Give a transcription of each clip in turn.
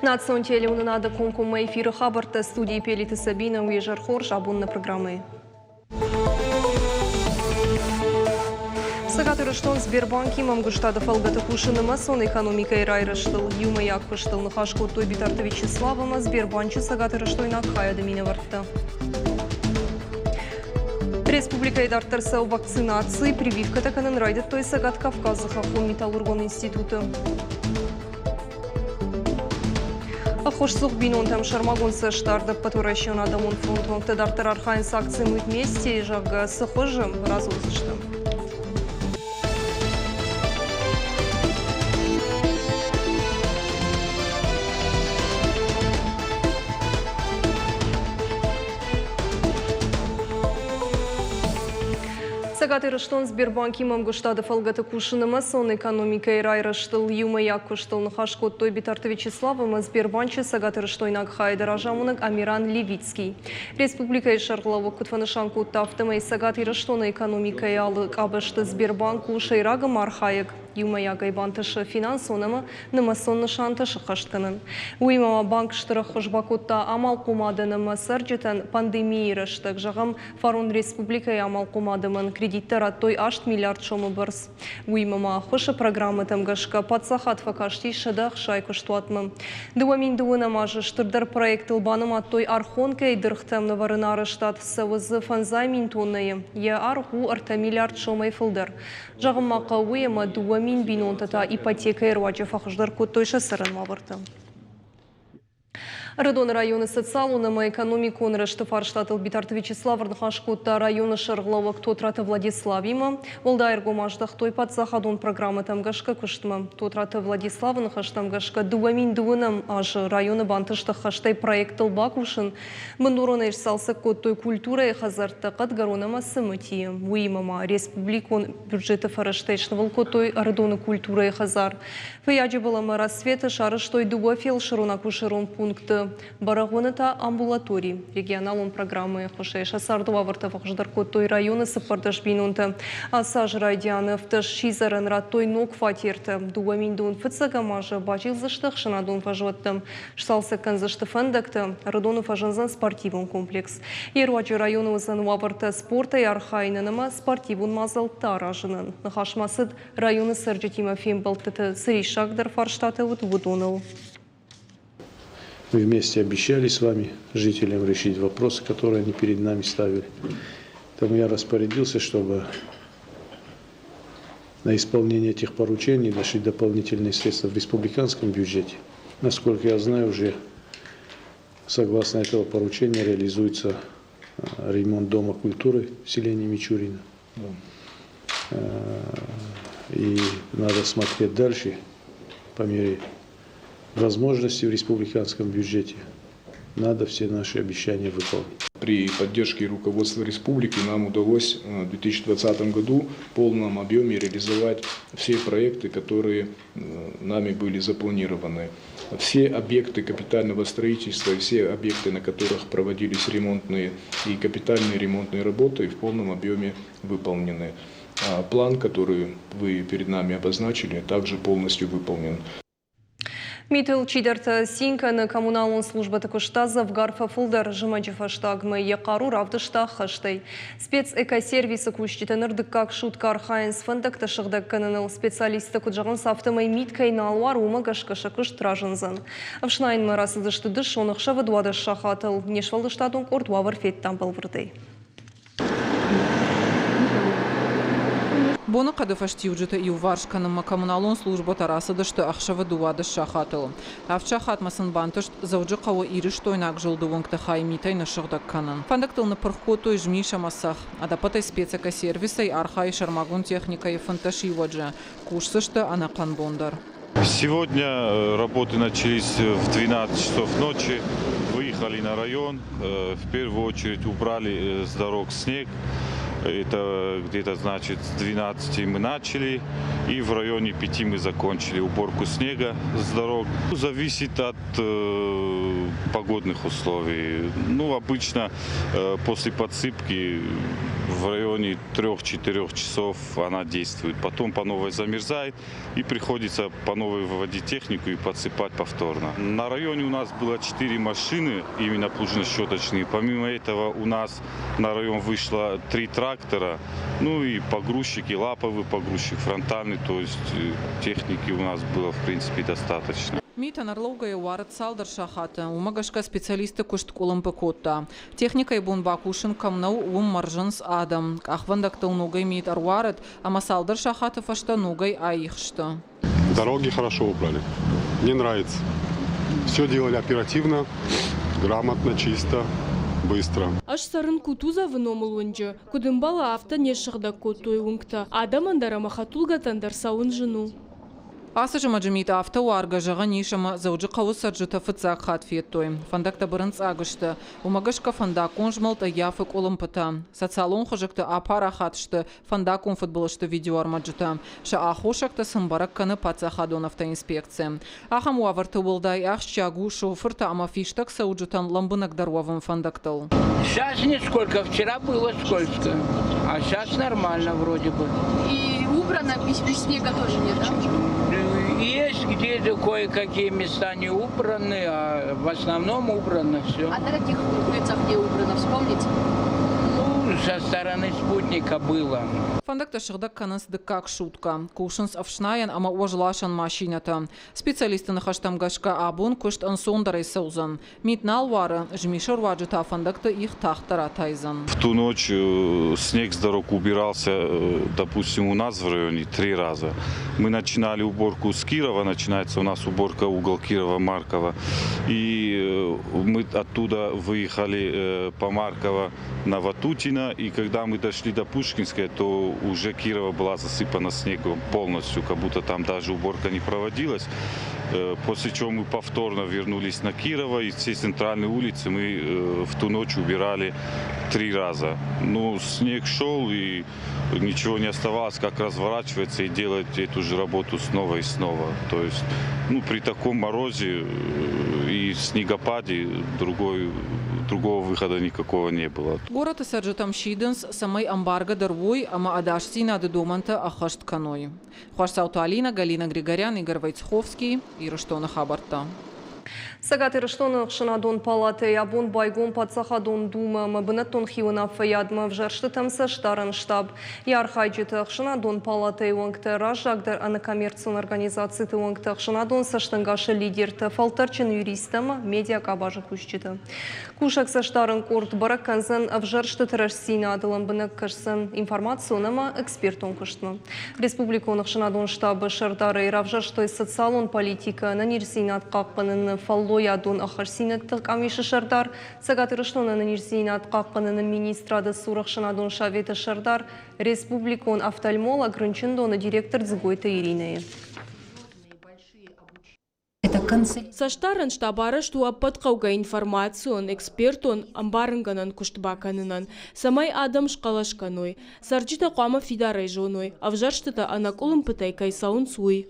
Национ телеунынады конкума эфиры хабарта студии Пелиты Сабина уезжар хор жабунны программы. Сагатырыштон Сбербанки мамгуштадов алгаты кушыныма сон экономика райрыштыл. Юма як пыштыл нахашку той битарты Вячеславама Сбербанчы сагатырыштойна кая домина вартты. Республика Эдартарса вакцинации прививка таканын райдет той сагат Кавказа хахун металлургон институты. Ахошсух бинон там шармагон сэштарда потворащен адамон фронтом тедартар архайн с акцией мы вместе и жага сахожим разузыштым. Сагатырыштон Сбербанки мамгуштадов алгаты кушыныма сон экономика райрыштыл. Юма як куштыл нахашкот той битарты Вячеславама Сбербанчы сагатырыштойнак хайдаражамунак Амиран Левицкий. Республика Ишарлава кутфанышанку тафтыма и сагатырыштона экономика ялык абышты Сбербанку шейрага мархаек. Юма як айбантышы финансонама нымасон нышантышы хаштынын. Уймама банк штырых хожбакутта амал кумадынымы сырджетен пандемии рыштык. Жағам Фарун Республика амал кумадымын кредиттер аттой 8 миллиард шомы бұрс. Уймама хошы программы тымгышка подсахат факашти шыдақ шайку штуатмы. Дуамин дуынама жыштырдар проект ылбаным аттой архонка идырхтымны варына рыштат сывызы фанзаймин тоннайы. Я арху арта миллиард шомай фылдыр. Жағым мақа уйма дуамин бинонтата ипотека ирвача фахждар коттойша сырын мавырты. Радон районы социалуныма экономику нрышты фарштатыл битарты Вячеславрн хашкутта районы шырглова кто-траты Владиславима. Олда эргомаждах той подсахадон программы тамгашка кыштма. Тотраты Владиславын хаштамгашка дуамин дуынам аж районы бантыштах хаштай проектыл бакушын. Мындурона ишсалсы коттой культура и хазарты кадгаронама сымыти. Уимама республикон бюджеты фараштайшнывал коттой радоны культура и хазар. Фаяджи балама рассветы шарыштой дуафел шырона кушырон пункты. Барагоната амбулаторий регионалон программы хошеша сардова вартавах ждаркотой районы сапардаш бинунта асаж радианов таш шизарен ратой ног фатирта дуамин дун фцагамажа бачил заштах шанадун фажоттам шсалса канзашты фандакта радону фажанзан спортивун комплекс Еруачи районы узан ваварта спорта и архайнанама спортивун мазал таражынын нахашмасыд районы Сырджи Тимофеем Балтыты Сыришагдар фарштаты вудунал. Мы вместе обещали с вами, жителям, решить вопросы, которые они перед нами ставили. Поэтому я распорядился, чтобы на исполнение этих поручений дошли дополнительные средства в республиканском бюджете. Насколько я знаю, уже согласно этого поручения реализуется ремонт Дома культуры в селе Мичурина. И надо смотреть дальше по мере возможности в республиканском бюджете. Надо все наши обещания выполнить. При поддержке руководства республики нам удалось в 2020 году в полном объеме реализовать все проекты, которые нами были запланированы. Все объекты капитального строительства и все объекты, на которых проводились ремонтные и капитальные ремонтные работы, в полном объеме выполнены. План, который вы перед нами обозначили, также полностью выполнен. Митл чидарта синка на коммуналон служба такуштаза в гарфа фулдар жимаджифаштагмы якару равдышта хаштай. Спецэкосервисы кущитаныр дыккак шутка архайнс фандакта шагдак кананыл специалисты куджаган сафтымай миткай налуар ума гашкаша кыш тражынзан. Авшнайн марасыдышты дыш онықша вадуадыш шахатыл. Нешвалдыштадун ордуавар феттан балвырдай. Боны қадыфашти уджыты и уваршканым коммуналон служба тарасыдышты ақшавы дуадыш шахатыл. Авча хатмасын бантышт завджы қауы ирыш тойнак жылды вонкты хаймитай нашығдак канын. Фандактылны пырхко той жмиша масах, адапатай спецэкосервисай архай шармагун техника и фанташи ваджа. Кушсышты анақлан бондар. Сегодня работы начались в 12 часов ночи. Выехали на район. В первую очередь убрали с дорог снег. Это где-то, значит, с 12 мы начали, и в районе 5 мы закончили уборку снега с дорог. Зависит от погодных условий. Ну, обычно после подсыпки в районе 3-4 часов она действует. Потом по новой замерзает и приходится по новой выводить технику и подсыпать повторно. На районе у нас было 4 машины, именно плужно-щеточные. Помимо этого у нас на район вышло 3 трактора, ну и погрузчики, лаповый погрузчик, фронтальный, то есть техники у нас было в принципе достаточно. Митан Орловгая варат салдар шахата, умагашка специалисты кушт кулам пекотта. Техника и бун бакушин камнау ум маржанс адам. Ахвандактал ногой мит арварат, ама салдар шахата фашта ногой аихшта. Дороги хорошо убрали. Мне нравится. Все делали оперативно, грамотно, чисто, быстро. Аш сарын кутуза выномыл онжы. Кудымбала авто не шықда котой уңкта. Адам андара махатулга тандар сауын жыну. Асыжы маджимит авто уарга жаға нишама зауджы қауыз сарджыта фыцақ хатфеттой. Фандакта бұрынц ағышты. Умагашка фандак онжмалта яфык олымпыта. Социалон хожыкты апара хатышты. Фандак он футболышты видео армаджыта. Ша ахошакта сымбарак каны паца хадоновта инспекция. Ахам уаварты болдай ах чагу шофырта амафиштак сауджытан ламбынак даруавым фандактал. Сейчас нисколько, вчера было скользко, а сейчас нормально вроде бы. И убрано, без снега тоже нет, да? Есть где-то кое-какие места не убраны, а в основном убрано все. А на каких улицах не убрано, вспомните? Ну, со стороны спутника было. Фандакта шыгдак канас как шутка. Кушанс авшнаян ама уажлашан машината. Специалисты нахаштам гашка абун кушт ансондарай саузан. Митнал вара жмишар ваджита фандакта их тахтара тайзан. В ту ночь снег с дорог убирался, допустим, у нас в районе 3 раза. Мы начинали уборку с Кирова, начинается у нас уборка угол Кирова-Маркова. И мы оттуда выехали по Маркова на Ватутина. И когда мы дошли до Пушкинской, то уже Кирова была засыпана снегом полностью, как будто там даже уборка не проводилась. После чего мы повторно вернулись на Кирова, и все центральные улицы мы в ту ночь убирали 3 раза. Ну, снег шел, и ничего не оставалось, как разворачиваться и делать эту же работу снова и снова. То есть, ну, при таком морозе и снегопаде другого выхода никакого не было. Город Сарджитам Шиденс самой амбарга дарвой, ама адашти над доманта ахашт каной. Хуашсауту Алина, Галина Григорян, Игорь Войцховский, Ирыштона Хабарта. Сагат Ирыштона Хшанадон палаты ябун байгон подсахадон дума мабынаттон хиуна фаядма в жарштытамса штаран штаб. Ярхайджиты Хшанадон палаты уангты ражагдар анакоммерцион организации уангты Хшанадон саштангашы лидерты фалтарчин юристама медиа кабажы кушчиты. Кушак саштаран корт баракканзан в жарштыты рашсина адылан бынак кашсан информационама экспертон кыштма. Республикон Хшанадон штабы шардары равжаштой социалон политика на нирсина атқақпанын фаллоядон ахарсинаттық амиші шардар. Сагат Ирыштона на нирсина атқақпанын министрады Сурахшанадон шаветы шардар. Республикон офтальмолог Грынчындона директор Дзгойта Иринея. Саштаран штабары штуа подқауга информацион, экспертон амбарынганан куштбаканынан. Самай адам шқалашканой. Сарджита қуама фидарай жоной. Авжарштыта анакулым пытай кайсаун суй.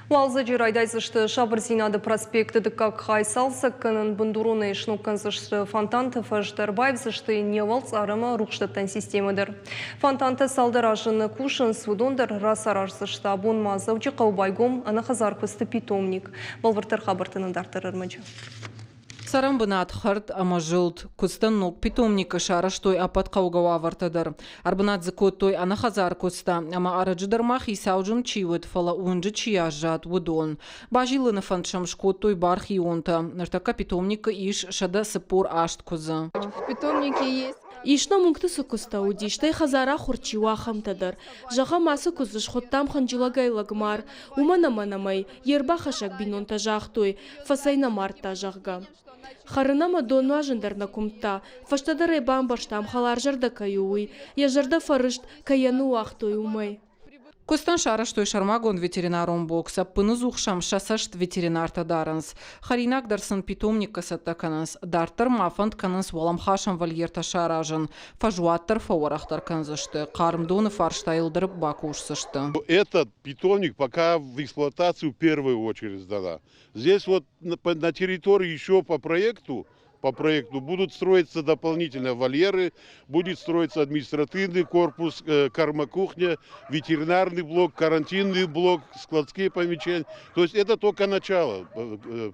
Уалза жирайдайзышты Шабырзинады проспекты дыкак хайсалса кынын бундуруны шнукканзышты фонтанты фаждарбайвзышты невалц арыма рухштаттан системадыр. Фонтанты салдаражыны кушын свудондар расарарзышты абон мазавчы қаубайгом анахазаркусты питомник. Балвыртыр хабартының дартырырмыжы. Сарамбына атхарт ама жылт. Кустан ног питомника шараштой апат қаугава вартадар. Арбынат зыкоттой анахазар куста. Ама араджыдармах исауджын чивыт фала унжы чияжат вудон. Бажилыны фанчам шкоттой бархи онта. Нартака питомника иш шада сыпор ашт куза. В питомнике есть. Ишна мунгты сукуста уди, штай хазара хурчиwa хамтадар. Жаха масы кузыш хоттам ханжилагай лагмар. Умана манамай, ерба хашак бинонта жахтой, фасайна марта жахга. Харынама донуа жындарна кумта, фаштадарай бамбаштам халар жарда каюй, я жарда фарышт каяну ахтой умай. Костан шараштой шармагон ветеринаром бокса, пынызухшам шасашт ветеринар тадаранс. Харинак дарсын питомник касаттаканас, дартар мафанд канас воламхашам вальерта шаражан, фажуаттар фаурахтар канзашты, кармдоны фарштайлдыр бакушсашты. Этот питомник пока в эксплуатацию в первую очередь сдана. Здесь вот на территории еще по проекту будут строиться дополнительные вольеры, будет строиться административный корпус, кормокухня, ветеринарный блок, карантинный блок, складские помещения. То есть это только начало.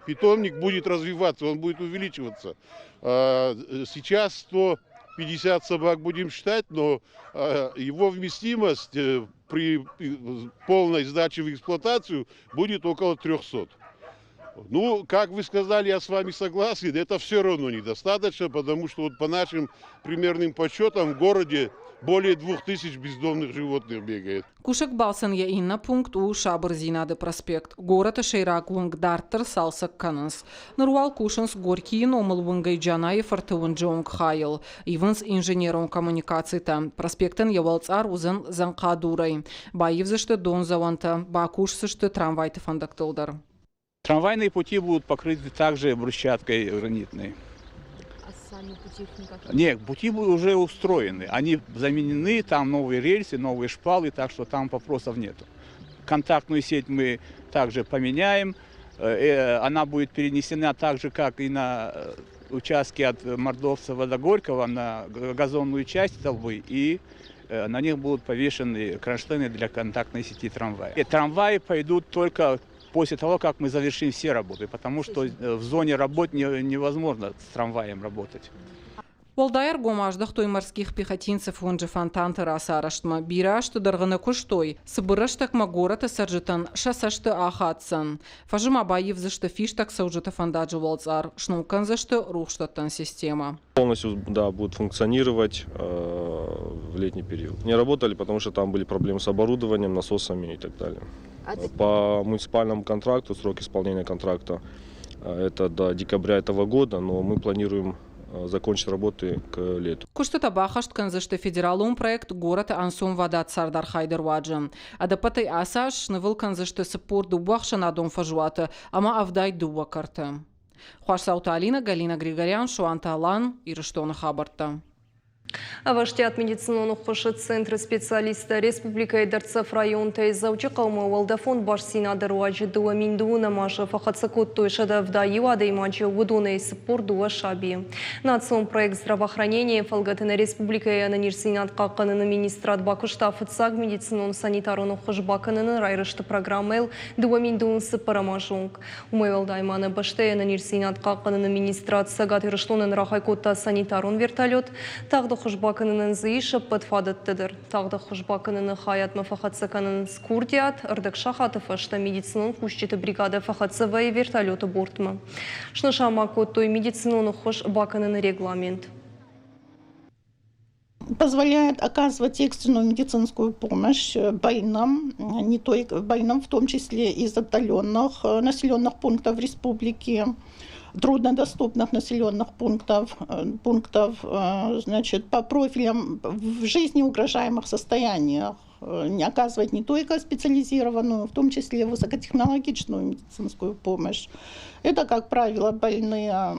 Питомник будет развиваться, он будет увеличиваться. Сейчас 150 собак будем считать, но его вместимость при полной сдаче в эксплуатацию будет около 300. Ну, как вы сказали, я с вами согласен, это все равно недостаточно, потому что вот по нашим примерным подсчетам в городе более 2000 бездомных животных бегает. Кушак балсан я инна пункт у Шабрзинады проспект. Город Шейрак вунг дартер салсак кананс. Наруал кушанс горький номал вунгай джанай фартуан джонг хайл. Иванс инженером коммуникации там. Проспектен явалцар узен занкадурай. Баивзашты дон заванта. Бакушсашты трамвайты фандактылдар. Трамвайные пути будут покрыты также брусчаткой гранитной. А сами пути никак? Нет, пути уже устроены. Они заменены, там новые рельсы, новые шпалы, так что там вопросов нету. Контактную сеть мы также поменяем. Она будет перенесена так же, как и на участке от Мордовцева до Горького, на газонную часть столбы. И на них будут повешены кронштейны для контактной сети трамвая. И трамваи пойдут только после того, как мы завершим все работы, потому что в зоне работ невозможно с трамваем работать. Волдайр гомаждах той морских пехотинцев он же фонтанты расараштма. Бирашты дарганы куштой. Сыбыраштак магората саржитан шасашты ахатсан. Фажима баивзашты фиштак саужита фандаджи волцар. Шнумканзашты рухштаттан система. Полностью, да, будет функционировать в летний период. Не работали, потому что там были проблемы с оборудованием, насосами и так далее. По муниципальному контракту, срок исполнения контракта это до декабря этого года, но мы планируем закончить работы к лету. Куштата бахашт канзашты федералум проект город ансум вадат сардар хайдер ваджа. Адапатай асаш навыл канзашты саппор дубахша на дом фажуата, ама авдай дуба карта. Хуашсаута Алина, Галина Григорян, Шуанта Алан, Ирыштона Хабарта. Аваштят медицину хоши центры специалиста Республика Эдерцев район тайзаучи калмы Валдафон баш сенадыр уаджи дуа миндуна маша фахацакот тойшада вдаю адаймаджи удуна и саппор дуа шаби. Национ проект здравоохранения Фалгатына Республика Янанир Сенат каканына министрат Бакушта фыцаг медицинон санитарону хошбаканына райрышты программел дуа миндун сыпарамажунг. Умай Валдаймана башта Янанир Сенат каканына министрат сагат ирышлонын рахайкотта санитарон вертолет тагды хошбаканын зыйшып подфадаттыдыр. Тагды хошбаканын хаят мафахатсаканын скурдиат, ырдык шахатов ашта медицинон кушчеты бригада фахатсывай вертолеты бортма. Шнышама коттой медицинон хошбаканын регламент. Позволяет оказывать экстренную медицинскую помощь больным, не только больным, в том числе из отдаленных населенных пунктов республики, труднодоступных населенных пунктов, значит, по профилям в жизни угрожаемых состояниях, не оказывать не только специализированную, в том числе высокотехнологичную медицинскую помощь. Это, как правило, больные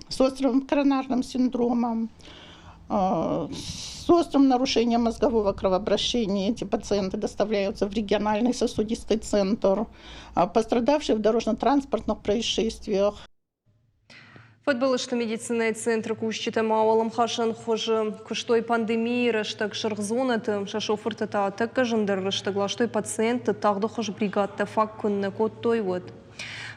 с острым коронарным синдромом, с острым нарушением мозгового кровообращения. Эти пациенты доставляются в региональный сосудистый центр, пострадавшие в дорожно-транспортных происшествиях. Футболышты медицинный центр кушчита мауалым хашан хожи куштой пандемии раштаг шаргзонаты шашофырты та атака жындар раштаг лаштой пациенты тағды хож бригадта фак күнні код той вот.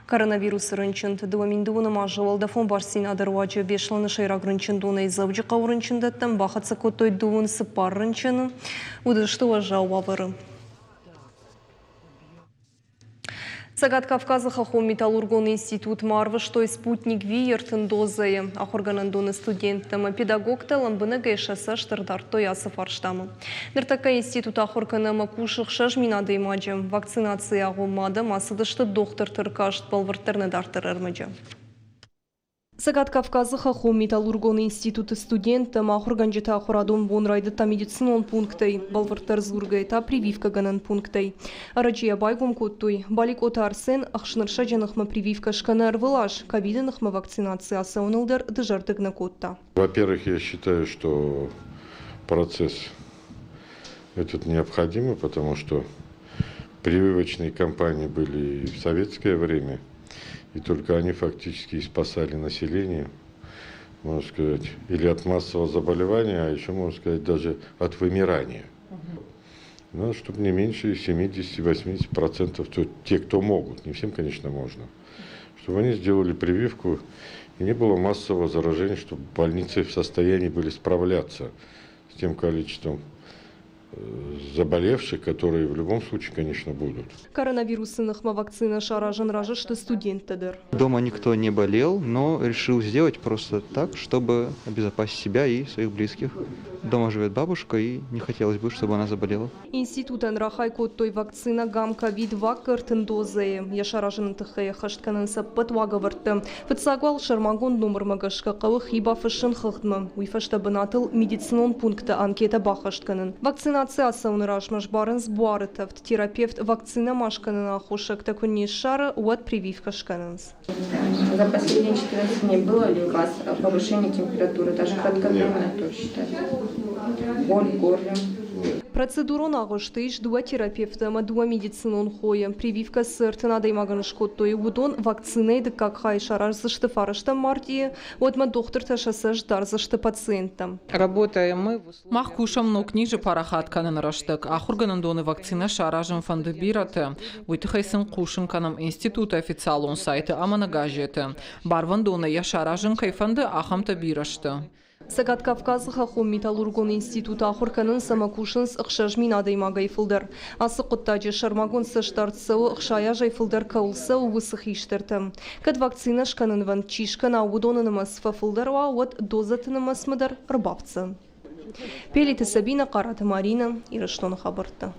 Коронавирус рынчынты дуаминдуына мажы Валдафон барсин адырваджы бешланы шайрак рынчындуына изавджы қау рынчындаттым бақатса код той дуын сыпар рынчыны удышты важау авыры. Сагат Кавказа Хахом Металлургон институт Марвы, что и спутник Виертен дозы, ахорганандуны студентам, педагог талам бынага шаса штырдар тоясы фарштамы. Ныртака институт ахорганама кушық шажминады имаджы, вакцинация ағылмады, масыдышты доктор Тыркашт балвыртырны дартыр әрмәджі. Сагат Кавказы хаху металлургон институты студенты махурганжита хурадон вонрайды та медицинон пунктай, балвартар зургай та прививка ганан пунктай. Араджия байгум коттуй, балик отарсен ахшнырша жанахма прививка шканар вылаш, ковидынахма вакцинация асаунылдар дыжардыгна котта. Во-первых, я считаю, что процесс этот необходимый, потому что прививочные кампании были в советское время. И только они фактически спасали население, можно сказать, или от массового заболевания, а еще, можно сказать, даже от вымирания. Надо, чтобы не меньше 70-80%, те, кто могут, не всем, конечно, можно, чтобы они сделали прививку, и не было массового заражения, чтобы больницы в состоянии были справляться с тем количеством заболевших, которые в любом случае, конечно, будут. Коронавирусных вакцина шаражен ражешты студенттадыр. Дома никто не болел, но решил сделать просто так, чтобы обезопасить себя и своих близких. Дома живет бабушка, и не хотелось бы, чтобы она заболела. Институтан рахай коттой вакцина гам ковид ваккартын дозы. Я шаражен тхая хаштканын саппат ваговарты. Фатсагвал шармагон номер магашка кавы хиба фашын хыхтма. Уйфашта банатыл медицинон пункта анкета бахаштканын. Вакцинация саунырашмаш барынс буарытавт. Терапевт вакцина машканын ахушек такуни шары уат прививка шканынс. За последние 14 дней было ли у вас повышение температуры, даже кратковременное, то считается? Боль в горле? Процедурон агыштыш дуа терапевта дуа медицинон хоя. Прививка сыртына даймаган шкоттой удон вакцинайды как хай шарар зашты фарышта мартии. Отма доктор ташаса ждар зашты пациентам. Работаем мы. Махкушам ног ниже парахатканын раштык. Ахурганын доны вакцина шаражын фанды бираты. Уйтыхайсын кушын канам института официалон сайты аманагажеты. Барван доны я шаражын кайфанды ахамта бирашты. Сагат Кавказы хахум металлургон института ахурканын самакушынс ықшажмин адайма гайфылдар. Асы құттаджи шармагон саштартсау ықшая жайфылдар каулсау высых иштірті. Кад вакцина шканын ван чишкан аудонынымыз фафылдар ва уат дозатынымыз мыдар рыбапцы. Пелиті Сабина, Карата Марина, Ирыштон хабарты.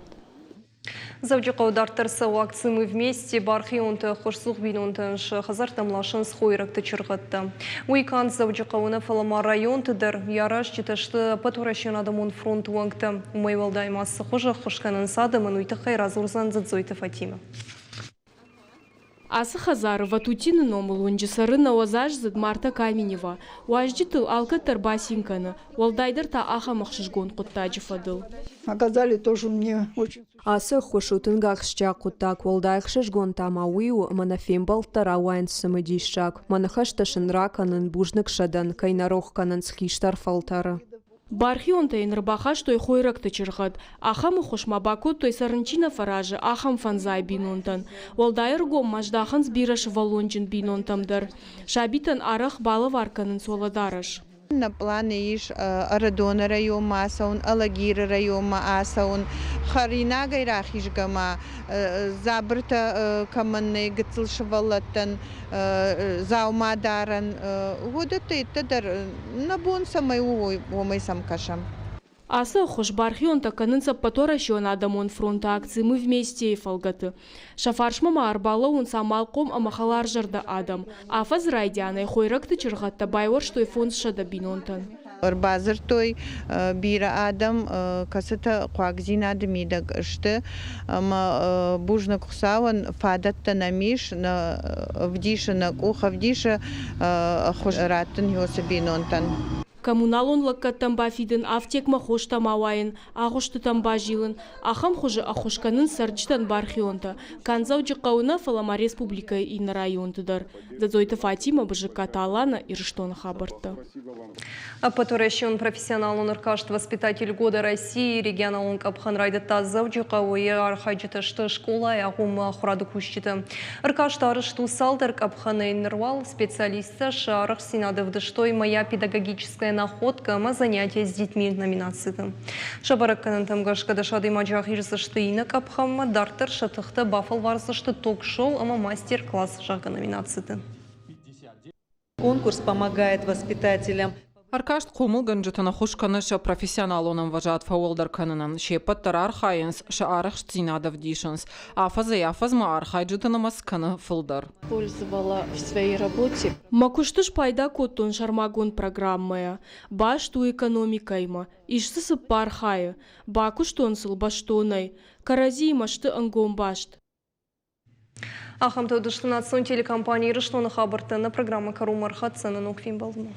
Завжди қаударттарса вакци мы вместе бархионты хошсух бинонтанш хазартамлашын схойракты чырғатты. Уикан завжди қауына фалама районтыдар яраш жеташты патурашын адамон фронт уаңты. Умайвалдаймасы хожа хошканын садымын уйты хайразурзан задзойты Фатима. Асы Хазарова Ватутины номыл онжысары Навазаж зыд Марта Каменева. Уажджи тыл алкаттар басинканы. Уалдайдыр та аха махшишгон құттаджи фадыл. Оказали тоже мне очень... Асы хошутын гақшча құттак уалдайқшишгон тамауиу манафем балтара уайн самыдишчак. Манахашташын раканын бужнык шадан кайнарохканын схиштар фалтары. Бархион тайын рыбахаш той хойракты чырғад. Ахам ухошмабаку той сарынчина фаражы ахам фанзай бинонтан. Уалдайыр гом маждахан сбираш валончын бинонтамдар. Шабитан арах балы варканын соладарыш. На плане иш Арадона райома асаун, Алагир райома асаун, Харина гайрахиш гама, Забрта каманны гыцыл шывалаттан, Заумадаран, годаты тадар набон самай умай самкашам. Асы хош бархион таканынса паторашион адамон фронта акции мы вместе и фалгаты. Шафаршмама арбала он самалком амахалар жарда адам. Афаз райдяна и хойракты чыргатта байвар что и фон шада бинонтан. Базар той бира адам касата квагзин адмидаг шты ама бужна кусаван фадатта намиш на вдиша на куха вдиша хош раттын йоса бинонтан. Коммуналон лаккаттамба фиден автек махош тамауайын, ағошты тамба жилын, ахам хожы ахошканын сарджитан бархионта, канзау джиқауна фалама республика и на районтыдар. Дадзойта Фатима бжика Талана и Рыштон хабарта. Патурашион профессионал наркашт воспитатель года России регионалон капханрайды таззау джиқауы архайджита шты школа и агума хурады кущита. Аркаштары шту салдар капханейн нырвал специалиста шарах синадывды штой моя педагогическая находка ма занятия с детьми номинации. Шабарак канантам гашкада шады маджах ирзаштыйна капхамма дартер шатыхта бафал варзашты ток-шоу ама мастер-класс жага номинации. Конкурс помогает воспитателям. Аркашт кумыл гынжытына хушканыша профессионал онын важат фауылдар канынан. Шепаттар архайынс, шаарах штинадов дишенс. Афаза и афазма архайджытынымас каны фылдар. Пользовала в своей работе. Макуштыш пайда коттон шармагон программая. Башту экономикайма. Ишсысы пархая. Бакуштонсыл баштонай. Карази машты ангом башт. Ахамты удыштынат сон телекомпании Рыштоны хабыртыны программа Карумар Хатсанын уквим балдыма.